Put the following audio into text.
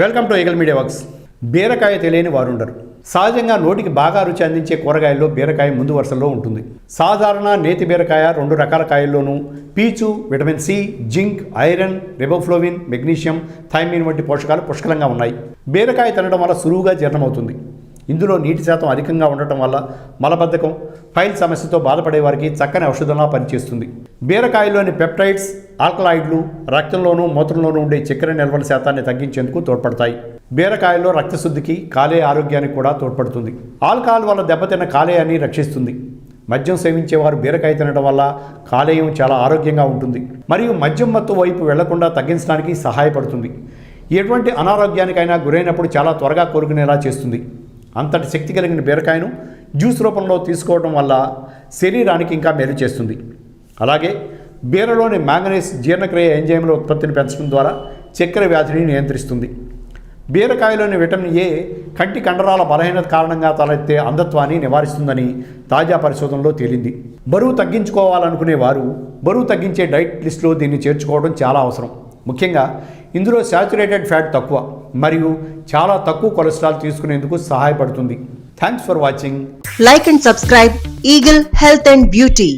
Welcome to eagle media works. బీరకాయ తెలియని వారుండరు. సహజంగా నోటికి బాగా రుచి అందించే కూరగాయల్లో బీరకాయ ముందు వరుసలో ఉంటుంది. సాధారణ నేతి బీరకాయ 2 రకాల కాయల్లోనూ పీచు, vitamin C, zinc, iron, riboflavin, magnesium, thiamine వంటి పోషకాలు పుష్కలంగా ఉన్నాయి. బీరకాయ తినడం వల్ల సులువుగా జీర్ణమవుతుంది. ఇందులో నీటి శాతం అధికంగా ఉండటం వల్ల మలబద్ధకం, ఫైల్ సమస్యతో బాధపడే వారికి చక్కని ఔషధంలా పనిచేస్తుంది. బీరకాయలోని పెప్టైడ్స్, ఆల్కలాయిడ్లు రక్తంలోనూ మూత్రంలోనూ ఉండే చక్కెర నిల్వల శాతాన్ని తగ్గించేందుకు తోడ్పడతాయి. బీరకాయల్లో రక్తశుద్ధికి, కాలేయ ఆరోగ్యానికి కూడా తోడ్పడుతుంది. ఆల్కహాల్ వల్ల దెబ్బతిన్న కాలేయాన్ని రక్షిస్తుంది. మద్యం సేవించేవారు బీరకాయ తినడం వల్ల కాలేయం చాలా ఆరోగ్యంగా ఉంటుంది మరియు మద్యం మత్తు వైపు వెళ్లకుండా తగ్గించడానికి సహాయపడుతుంది. ఎటువంటి అనారోగ్యానికైనా గురైనప్పుడు చాలా త్వరగా కోలుకునేలా చేస్తుంది. అంతటి శక్తి కలిగిన బీరకాయను జ్యూస్ రూపంలో తీసుకోవడం వల్ల శరీరానికి ఇంకా మేలు చేస్తుంది. అలాగే బీరలోని మ్యాంగనీస్ జీర్ణక్రియ ఎంజైమ్ల ఉత్పత్తిని పెంచడం ద్వారా చక్కెర వ్యాధిని నియంత్రిస్తుంది. బీరకాయలోని విటమిన్ ఏ కంటి కండరాల బలహీనత కారణంగా తలెత్తే అంధత్వాన్ని నివారిస్తుందని తాజా పరిశోధనలో తేలింది. బరువు తగ్గించుకోవాలనుకునే వారు బరువు తగ్గించే డైట్ లిస్టులో దీన్ని చేర్చుకోవడం చాలా అవసరం. ముఖ్యంగా ఇందులో శాచురేటెడ్ ఫ్యాట్ తక్కువ మరియు చాలా తక్కువ కొలెస్ట్రాల్ తీసుకునేందుకు సహాయపడుతుంది. Thanks for watching. Like and subscribe Eagle Health and Beauty.